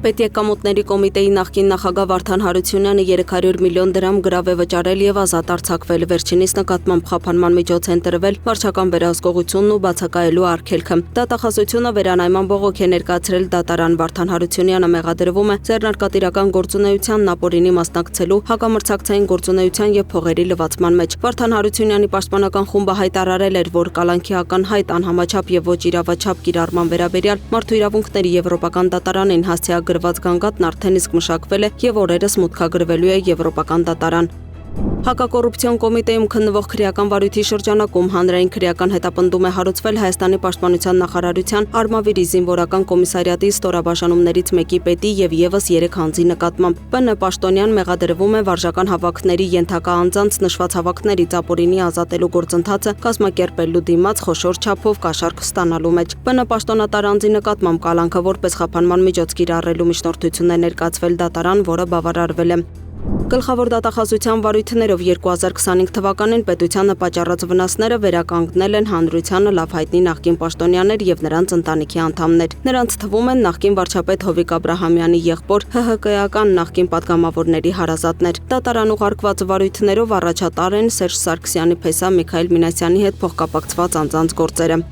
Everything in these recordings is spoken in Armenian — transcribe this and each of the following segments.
Պետեկամուտների կոմիտեի նախկին նախագահ Վարդան Հարությունյանը 300 միլիոն դրամ գրավ է վճարել եւ ազատ արձակվել։ Վերջինիս նկատմամբ խափանման միջոց են տրվել վարչական վերահսկողությունն ու բացակայելու արգելքը։ Դատախազությունը վերանայման բողոք է ներկայացրել դատարան։ Վարդան Հարությունյանը մեղադրվում է ձեռնարկատիրական գործունեությանն ապօրինի մասնակցելու, հակամրցակցային գործունեության եւ փողերի լվացման մեջ։ Վարդան Հարությունյանի պաշտպանական խումբը հայտարարել էր, որ կալանքի ականհայտ անհամաչափ եւ ոչ իրավաչափ կիրառման վերաբերյալ Մարդու իրավունքների եվրոպական դատարանին գրված գանգատն արդեն իսկ մշակվել է եւ օրերս մուտքագրվելու է եվրոպական դատարան։ Հակակոռուպցիոն կոմիտեում քննվող քրեական վարույթի շրջանակում հանրային քրեական հետապնդում է հարուցվել Հայաստանի պաշտպանության նախարարության Արմավիրի զինվորական կոմիսարիատի ստորաբաժանումներից մեկի պետի եւ եւս 3 անձի նկատմամբ։ ՊՆ Պաշտոնյան մեղադրվում է վարժական հավաքների ենթակա անձանց նշված հավաքներից ապօրինի ազատելու գործընթացը կազմակերպելու դիմաց խոշոր չափով կաշառք ստանալու մեջ։ ՊՆ պաշտոնատար անձի նկատմամբ կալանքը որպես խափանման միջոց կիրառելու միջնորդություն է ներկայացվել դատարան, որը բավարարվել է։ Գլխավոր դատախազության վարույթներով 2025 թվականին պետությանը պատճառած վնասները վերականգնել են հանրությանը լավ հայտնի նախկին պաշտոնյաներ եւ նրանց ընտանիքի անդամներ։ Նրանց թվում են նախկին վարչապետ Հովիկ Աբրահամյանի եղբոր, ՀՀԿ-ական նախկին պատգամավորների հարազատներ։ Դատարան ուղարկված վարույթներով առաջատար են Սերժ Սարգսյանի փեսա Միքայել Մինասյանի հետ փոխկապակցված անձանց գործերը։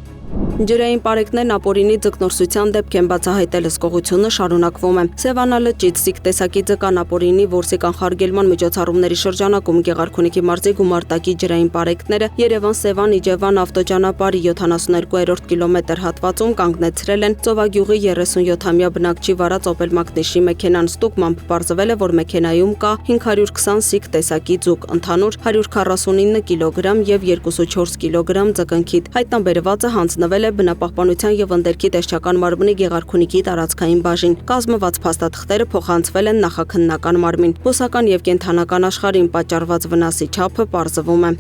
Ջրային պարեկներն ապօրինի ձկնորսության դեպք են բացահայտել հսկողությունը շարունակվում է։ Սևանա լճից Սիկ տեսակի ձկան ապօրինի որսի կանխարգելման միջոցառումների շրջանակում Գեղարքունիքի մարզի գումարտակի ջրային պարեկները Երևան-Սևան-Իջևան ավտոճանապարհի 72-րդ կիլոմետր հատվածում կանգնեցրել են Ծովագյուղի 37-ամյա բնակչի վարած Opel Magnish-ի մեքենան։ Ստուգմամբ պարզվել է, որ մեքենայում կա 520 Սիկ տեսակի ձուկ, ընդհանուր 149 կիլոգրամ եւ 2.4 կիլոգրամ ձկնքիթ։ Հայտնաբերվածը հանձնվել է բնապահպանության եւ ընդերքի տեսչական մարմնի Գեղարքունիքի տարածքային բաժին։ Կազմված փաստաթղթերը փոխանցվել են նախաքննական մարմին։ Բուսական եւ կենդանական աշխարհին պատճառված վնասի չափը պարզվում է։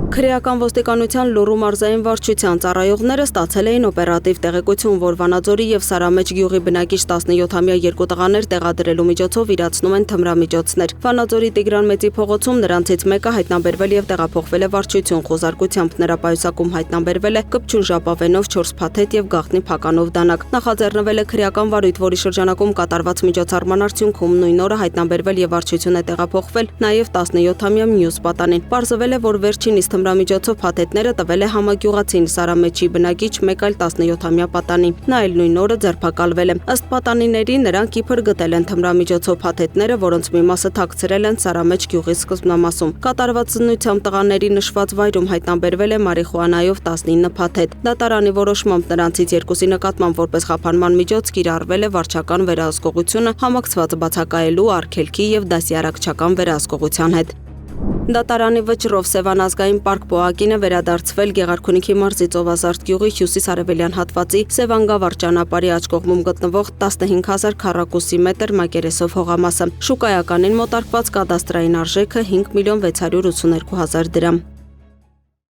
Քրեական ոստիկանության Լոռու մարզային վարչության ծառայողները ստացել էին օպերատիվ տեղեկություն, որ Վանաձորի եւ Սարամեջ գյուղի բնակիչ 17-ամյա երկու տղաներ տեղադրելու միջոցով իրացնում են թմրամիջոցներ։ Վանաձորի Տիգրան Մեծի փողոցում նրանցից մեկը հայտնաբերվել եւ տեղափոխվել է վարչություն։ Խոզարկությամբ նրա պայուսակում հայտնաբերվել է կպչուն ժապավենով 4 փաթեթ եւ գաղտնի փականով դանակ։ Նախաձեռնվել է քրեական վարույթ, որի շրջանակում կատարված միջոցառման արդյունքում նույն օրը հայտնաբերվել եւ վարչություն է տեղափոխվել նաեւ 17-ամյա մյուս պատանին։ Պարզվել է, որ վերջին թմրամիջոցով փաթեթները տվել է համագյուղացին Սարամեջի բնակիչ մեկ այլ 17-ամյա պատանի։ Նա էլ նույն օրը ձերբակալվել է։ Ըստ պատանիների, նրանք իբր գտել են թմրամիջոցով փաթեթները, որոնց մի մասը թաքցրել են Սարամեջ գյուղի սկզբնամասում։ Կատարված զննությամբ տղաների նշված վայրում հայտնաբերվել է մարիխուանայով 19 փաթեթ։ Դատարանի որոշմամբ նրանցից երկուսի նկատմամբ որպես խափանման միջոց կիրառվել է վարչական վերահսկողությունը համակցված բացակայելու արգելքի եւ դասյարակչական վերահսկողության հետ։ Դատարանի վճռով Սևան ազգային պարկ Պոակինը վերադարձվել Գեղարքունիքի մարզի Ծովազարդ գյուղի հյուսիս-արևելյան հատվածի Սևան-Գավառ ճանապարհի աջ կողմում գտնվող 15000 քառակուսի մետր մակերեսով հողամասը։ Շուկայականին մոտարկված կադաստրային արժեքը 5 միլիոն 682 հազար դրամ։